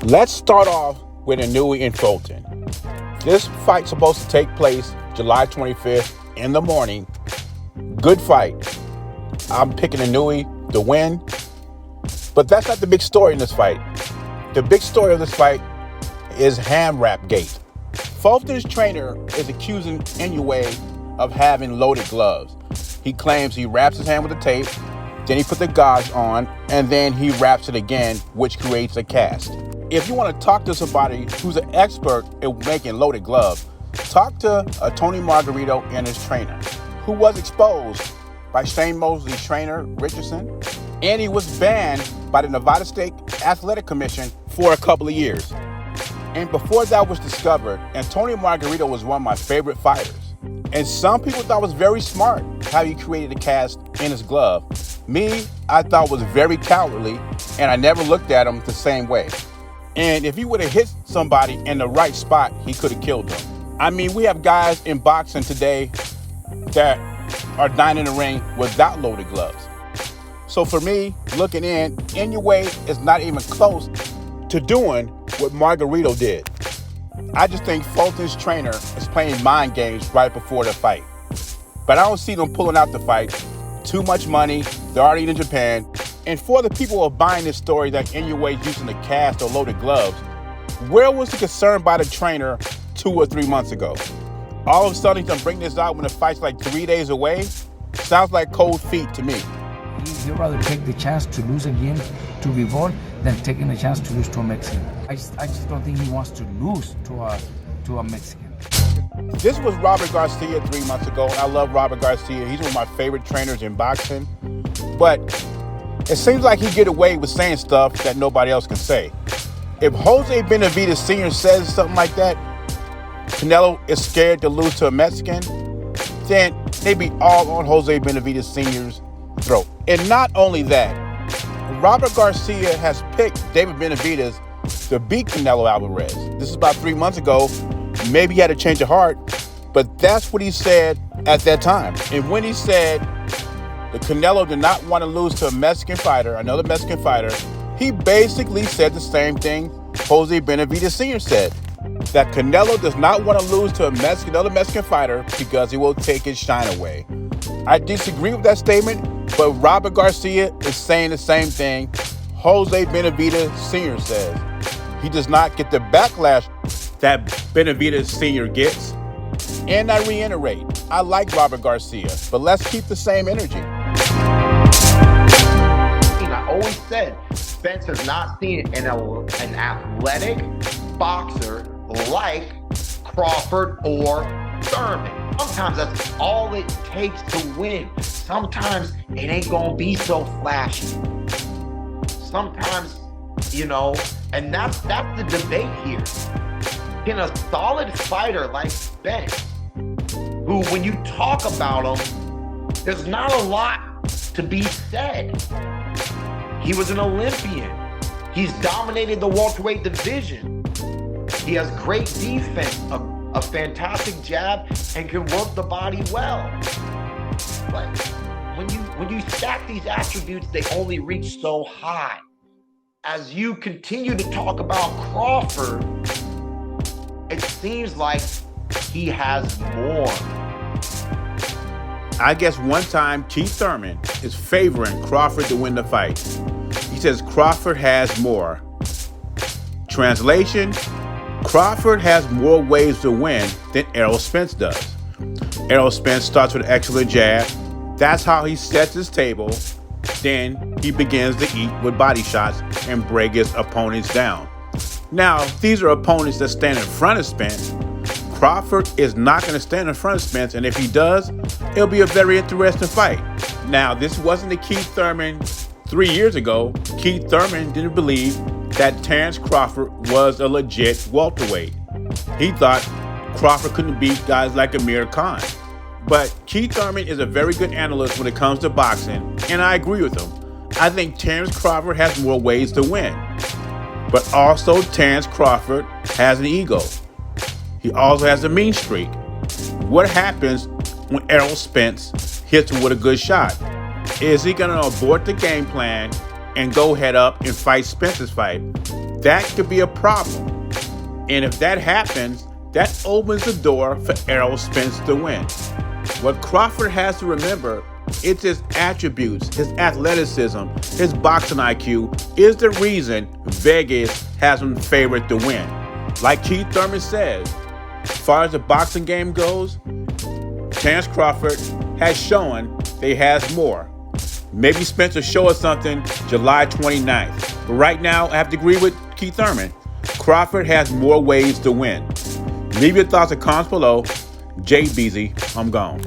Let's start off with Inouye and Fulton. This fight's supposed to take place July 25th in the morning. Good fight. I'm picking Inouye to win. But that's not the big story in this fight. The big story of this fight is ham wrap gate. Fulton's trainer is accusing Inouye of having loaded gloves. He claims he wraps his hand with the tape, then he puts the gauze on, and then he wraps it again, which creates a cast. If you want to talk to somebody who's an expert in making loaded gloves, talk to Tony Margarito and his trainer, who was exposed by Shane Mosley's trainer, Richardson, and he was banned by the Nevada State Athletic Commission for a couple of years. And before that was discovered, and Tony Margarito was one of my favorite fighters. And some people thought it was very smart how he created a cast in his glove. Me, I thought was very cowardly, and I never looked at him the same way. And if he would have hit somebody in the right spot, he could have killed them. I mean, we have guys in boxing today that are dying in the ring without loaded gloves. So for me, looking in, Inouye is not even close to doing what Margarito did. I just think Fulton's trainer is playing mind games right before the fight. But I don't see them pulling out the fight. Too much money, they're already in Japan. And for the people who are buying this story that Inouye is using a cast or loaded gloves, where was the concern by the trainer 2 or 3 months ago? All of a sudden, he's going to bring this out when the fight's like 3 days away? Sounds like cold feet to me. You'd rather take the chance to lose again to Vivol than taking a chance to lose to a Mexican. I just don't think he wants to lose to a Mexican. This was Robert Garcia 3 months ago, and I love Robert Garcia. He's one of my favorite trainers in boxing. But it seems like he get away with saying stuff that nobody else can say. If Jose Benavidez Sr. says something like that, Canelo is scared to lose to a Mexican, then they be all on Jose Benavidez Sr.'s throat. And not only that, Robert Garcia has picked David Benavidez to beat Canelo Alvarez. This is about 3 months ago. Maybe he had a change of heart, but that's what he said at that time. And when he said that Canelo did not want to lose to a Mexican fighter, another Mexican fighter, he basically said the same thing Jose Benavidez Sr. said, that Canelo does not want to lose to another Mexican fighter because he will take his shine away. I disagree with that statement, but Robert Garcia is saying the same thing Jose Benavidez Sr. says. He does not get the backlash that Benavidez Sr. gets. And I reiterate, I like Robert Garcia, but let's keep the same energy. I always said Spence has not seen an athletic boxer like Crawford or Thurman. Sometimes that's all it takes to win. Sometimes it ain't gonna be so flashy. Sometimes, and that's the debate here. Can a solid fighter like Spence, who when you talk about him, there's not a lot to be said. He was an Olympian. He's dominated the welterweight division. He has great defense, a fantastic jab, and can work the body well. But when you stack these attributes, they only reach so high. As you continue to talk about Crawford, it seems like he has more. I guess one time Keith Thurman is favoring Crawford to win the fight. He says Crawford has more. Translation, Crawford has more ways to win than Errol Spence does. Errol Spence starts with an excellent jab. That's how he sets his table. Then he begins to eat with body shots and break his opponents down. Now, these are opponents that stand in front of Spence. Crawford is not going to stand in front of Spence, and if he does, it'll be a very interesting fight. Now, this wasn't the Keith Thurman 3 years ago. Keith Thurman didn't believe that Terrence Crawford was a legit welterweight. He thought Crawford couldn't beat guys like Amir Khan. But Keith Thurman is a very good analyst when it comes to boxing, and I agree with him. I think Terrence Crawford has more ways to win. But also, Terrence Crawford has an ego. He also has a mean streak. What happens when Errol Spence hits him with a good shot? Is he going to abort the game plan and go head up and fight Spence's fight? that could be a problem. And if that happens, that opens the door for Errol Spence to win. What Crawford has to remember, it's his attributes, his athleticism, his boxing IQ is the reason Vegas has him favored to win. Like Keith Thurman says, as far as the boxing game goes, Terence Crawford has shown that he has more. Maybe Spence will show us something July 29th. But right now, I have to agree with Keith Thurman. Crawford has more ways to win. Leave your thoughts and comments below. Jay Beasy, I'm gone.